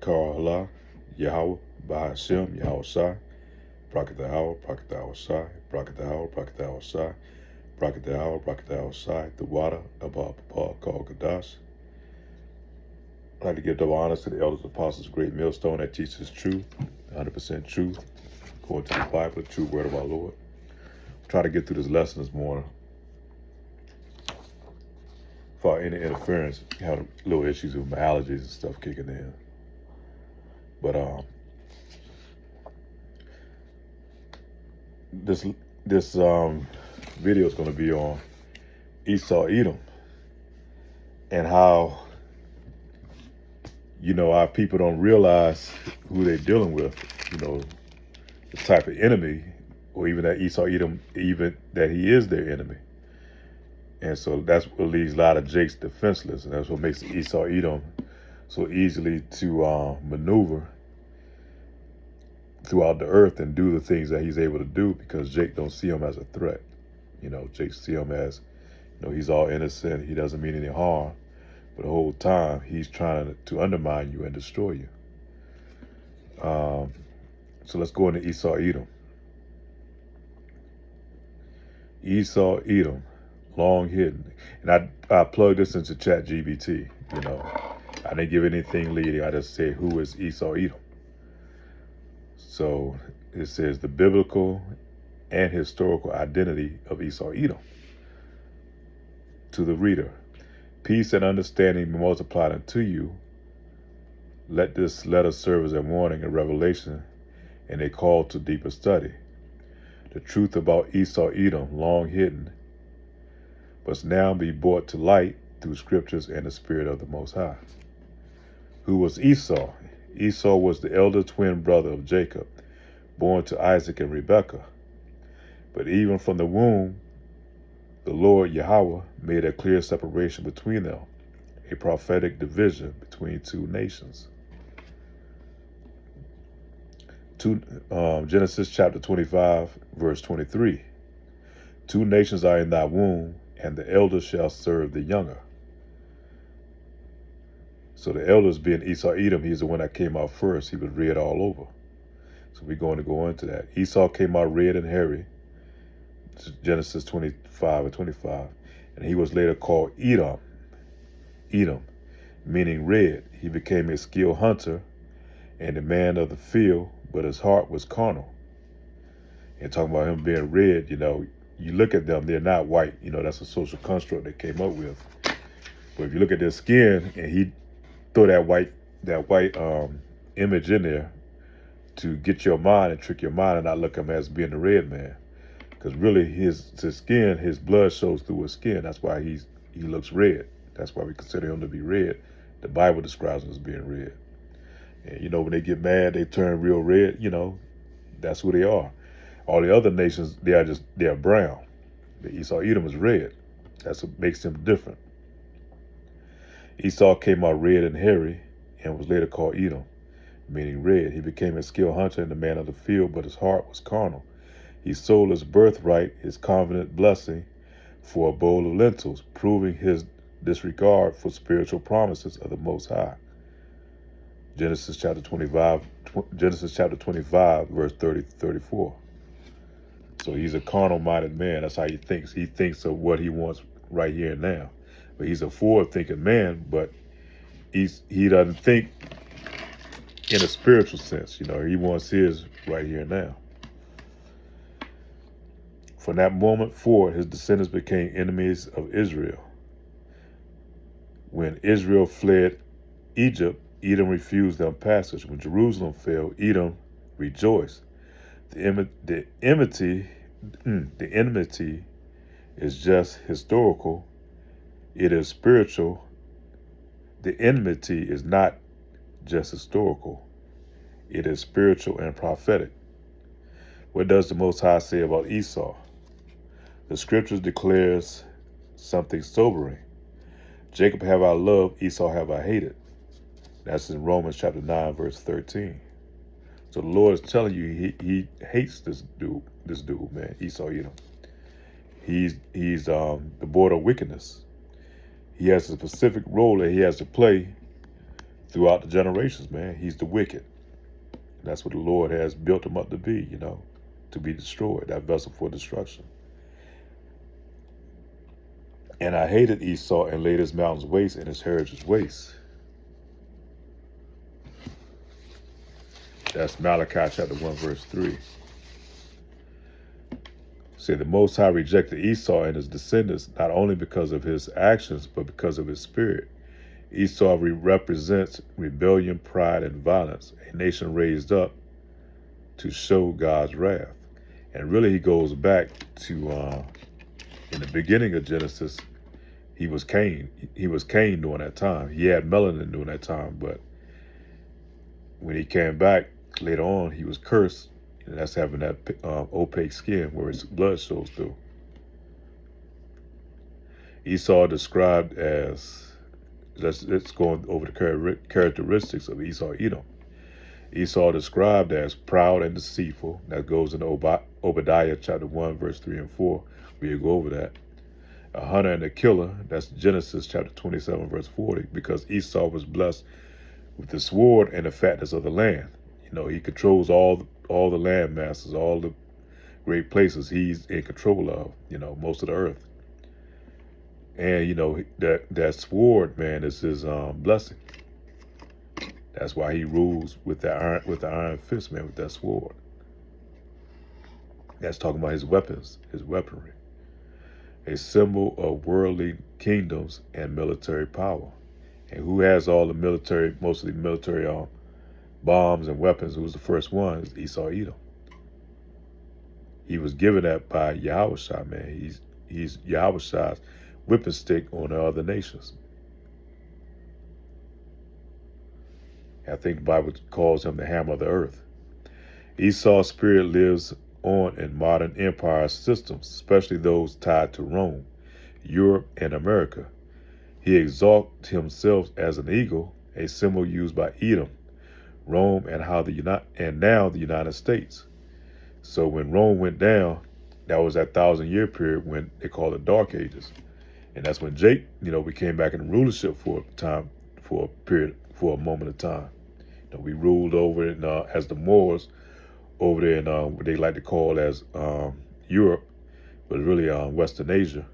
Kara Yahweh, Bahashem, Yahweh Shai, Prakatahawa, Prakatahawa Shai, Prakatahawa, Prakatahawa Shai, Prakatahawa, Prakatahawa Shai, the water, Abba, called Kadash. I'd like to give double honors to the elders, apostles, great millstone that teaches truth, 100% truth, according to the Bible, the true word of our Lord. Try to get through this lesson this morning without any interference. I had little issues with my allergies and stuff kicking in. But this video is going to be on Esau, Edom, and how, our people don't realize who they're dealing with, the type of enemy, or even that Esau, Edom, even that he is their enemy. And so that's what leaves a lot of Jake's defenseless, and that's what makes Esau, Edom so easily to maneuver throughout the earth and do the things that he's able to do, because Jake don't see him as a threat. Jake see him as, he's all innocent, he doesn't mean any harm, but the whole time he's trying to undermine you and destroy you. So let's go into Esau, Edom. Esau, Edom, long hidden. And I plugged this into ChatGPT, I didn't give anything leading, I just said, who is Esau, Edom? So it says the biblical and historical identity of Esau, Edom. To the reader, peace and understanding be multiplied unto you. Let this letter serve as a warning and revelation and a call to deeper study. The truth about Esau, Edom, long hidden, must now be brought to light through scriptures and the Spirit of the Most High. Who was Esau? Esau was the elder twin brother of Jacob, born to Isaac and Rebekah. But even from the womb, the Lord Yahweh made a clear separation between them, a prophetic division between two nations. Genesis chapter 25, verse 23. Two nations are in thy womb, and the elder shall serve the younger. So the elders being Esau, Edom, he's the one that came out first. He was red all over. So we're going to go into that. Esau came out red and hairy. Genesis 25 and 25. And he was later called Edom, meaning red. He became a skilled hunter and a man of the field, but his heart was carnal. And talking about him being red, you look at them, they're not white. That's a social construct they came up with. But if you look at their skin, and he throw that white image in there to get your mind and trick your mind and not look at him as being the red man. Because really his skin, his blood shows through his skin. That's why he looks red. That's why we consider him to be red. The Bible describes him as being red. And when they get mad, they turn real red, that's who they are. All the other nations, they are brown. The Esau, Edom is red. That's what makes them different. Esau came out red and hairy and was later called Edom, meaning red. He became a skilled hunter and a man of the field, but his heart was carnal. He sold his birthright, his confident blessing, for a bowl of lentils, proving his disregard for spiritual promises of the Most High. Genesis chapter 25, verse 30-34. So he's a carnal-minded man. That's how he thinks. He thinks of what he wants right here and now. But he's a forward-thinking man, but he doesn't think in a spiritual sense. He wants his right here and now. From that moment forward, his descendants became enemies of Israel. When Israel fled Egypt, Edom refused them passage. When Jerusalem fell, Edom rejoiced. The enmity is just historical. It is spiritual. The enmity is not just historical. It is spiritual and prophetic. What does the Most High say about Esau? The scriptures declares something sobering. Jacob have I loved, Esau have I hated. That's in Romans chapter 9, verse 13. So the Lord is telling you he hates this dude, man, Esau, He's the border of wickedness. He has a specific role that he has to play throughout the generations, man. He's the wicked. That's what the Lord has built him up to be, to be destroyed, that vessel for destruction. And I hated Esau and laid his mountains waste and his heritage waste. That's Malachi chapter 1, verse 3. Say the Most High rejected Esau and his descendants not only because of his actions, but because of his spirit. Esau represents rebellion, pride, and violence, a nation raised up to show God's wrath. And really he goes back to, in the beginning of Genesis, he was Cain. He was Cain during that time. He had melanin during that time, but when he came back later on, he was cursed. And that's having that opaque skin where his blood shows through. Esau described as, let's go over the characteristics of Esau Edom. Esau described as proud and deceitful. That goes in Obadiah chapter 1, verse 3 and 4. We'll go over that. A hunter and a killer. That's Genesis chapter 27, verse 40. Because Esau was blessed with the sword and the fatness of the land. He controls all the land masses, all the great places he's in control of, most of the earth. And, that sword, man, is his blessing. That's why he rules with the iron fist, man, with that sword. That's talking about his weapons, his weaponry. A symbol of worldly kingdoms and military power. And who has all the military, mostly military bombs and weapons? Who was the first one? Is Esau Edom. He was given that by Yahushua, man. He's Yahushua's whipping stick on the other nations. I think the Bible calls him the hammer of the earth. Esau's spirit lives on in modern empire systems, especially those tied to Rome, Europe, and America. He exalts himself as an eagle, a symbol used by Edom, Rome, and now the United States. So when Rome went down, that was that 1,000-year period when they called it Dark Ages. And that's when we came back in rulership for a moment of time. We ruled over it as the Moors over there in what they like to call as Europe, but really Western Asia,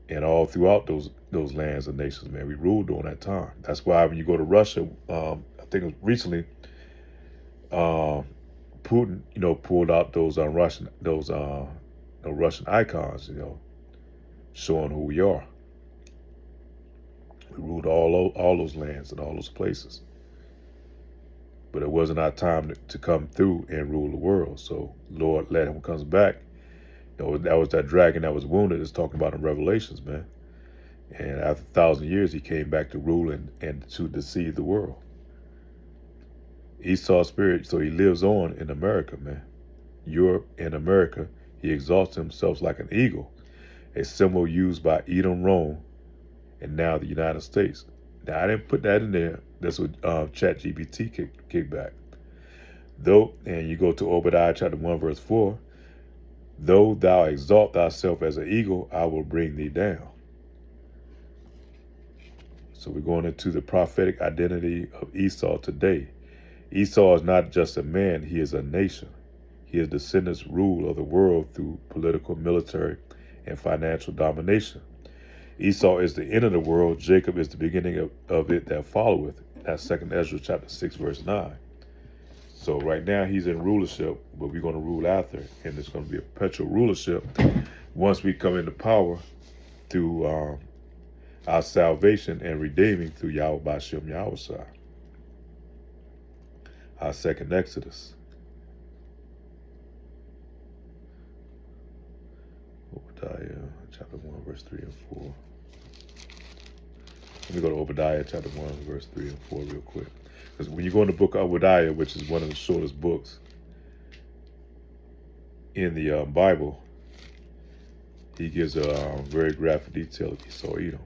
and all throughout those lands and nations, man. We ruled during that time. That's why when you go to Russia, I think it was recently, Putin, pulled out those Russian icons, showing who we are. We ruled all those lands and all those places. But it wasn't our time to come through and rule the world. So Lord, let him comes back. That was that dragon that was wounded. It's talking about in Revelations, man. And after 1,000 years, he came back to rule and to deceive the world. Esau's spirit, so he lives on in America, man. Europe and America, he exalts himself like an eagle, a symbol used by Edom, Rome, and now the United States. Now, I didn't put that in there. That's what ChatGPT kicked back. Though, and you go to Obadiah chapter 1, verse 4, though thou exalt thyself as an eagle, I will bring thee down. So we're going into the prophetic identity of Esau today. Esau is not just a man, he is a nation. His descendants rule of the world through political, military, and financial domination. Esau is the end of the world. Jacob is the beginning of it that followeth. That's 2 Ezra chapter 6, verse 9. So right now he's in rulership, but we're going to rule after. And it's going to be a perpetual rulership once we come into power through our salvation and redeeming through Yahweh Bashem Yahushua. Our second Exodus. Obadiah chapter 1, verse 3 and 4. Let me go to Obadiah chapter 1, verse 3 and 4 real quick. Because when you go in the book of Obadiah, which is one of the shortest books in the Bible, he gives a very graphic detail of Esau Edom.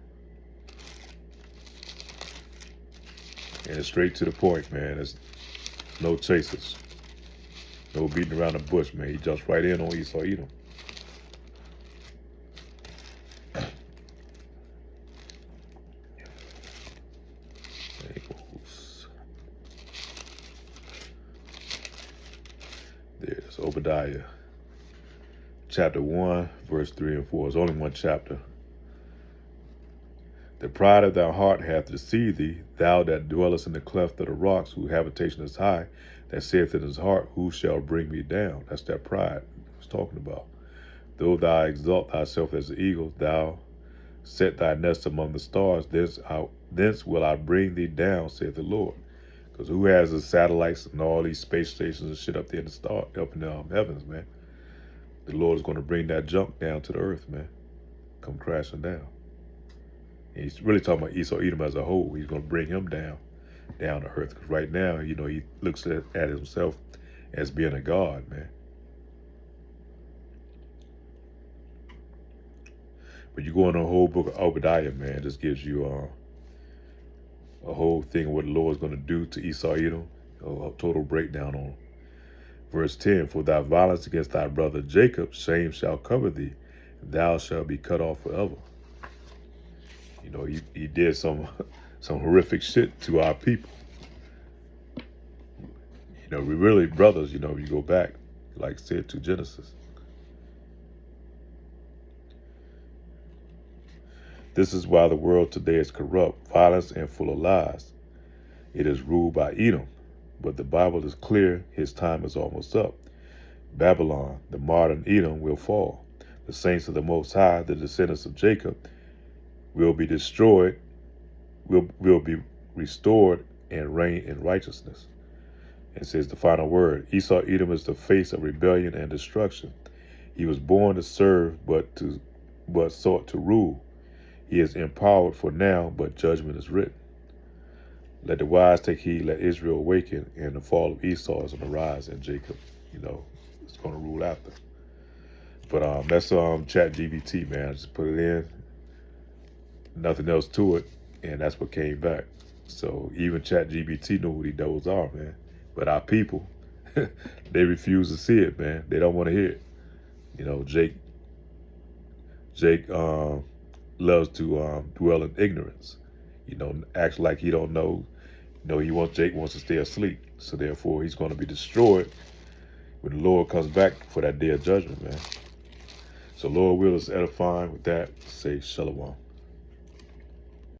And it's straight to the point, man. There's no chasers. No beating around the bush, man. He jumps right in on Esau Edom. Obadiah chapter 1, verse 3 and 4. It's only one chapter. The pride of thy heart hath deceived thee, thou that dwellest in the cleft of the rocks, whose habitation is high, that saith in his heart, who shall bring me down? That's that pride he was talking about. Though thou exalt thyself as an eagle, thou set thy nest among the stars, thence will I bring thee down, saith the Lord. Because who has the satellites and all these space stations and shit up there in the up in the heavens, man? The Lord is going to bring that junk down to the earth, man. Come crashing down. And he's really talking about Esau, Edom as a whole. He's going to bring him down to earth. Because right now, you know, he looks at himself as being a god, man. But you go in the whole book of Obadiah, man, it just gives you a whole thing of what the Lord's going to do to Esau, Edom. A total breakdown on him. Verse 10, for thy violence against thy brother Jacob, shame shall cover thee, and thou shalt be cut off forever. You know, he did some horrific shit to our people. You know, we really brothers, you know, if you go back, like I said, to Genesis. This is why the world today is corrupt, violent, and full of lies. It is ruled by Edom, but the Bible is clear his time is almost up. Babylon, the modern Edom, will fall. The saints of the Most High, the descendants of Jacob, will be destroyed, will be restored and reign in righteousness. It says the final word, Esau Edom is the face of rebellion and destruction. He was born to serve, but sought to rule. He is empowered for now, but judgment is written. Let the wise take heed, let Israel awaken, and the fall of Esau is on the rise, and Jacob, you know, is going to rule after. But that's ChatGPT, man. I just put it in, nothing else to it, and that's what came back. So even ChatGPT know who those are, man. But our people, they refuse to see it, man. They don't want to hear it. You know, Jake loves to dwell in ignorance. You know, acts like he don't know. You know, Jake wants to stay asleep. So therefore, he's going to be destroyed when the Lord comes back for that day of judgment, man. So Lord will is edifying. With that, say shalom.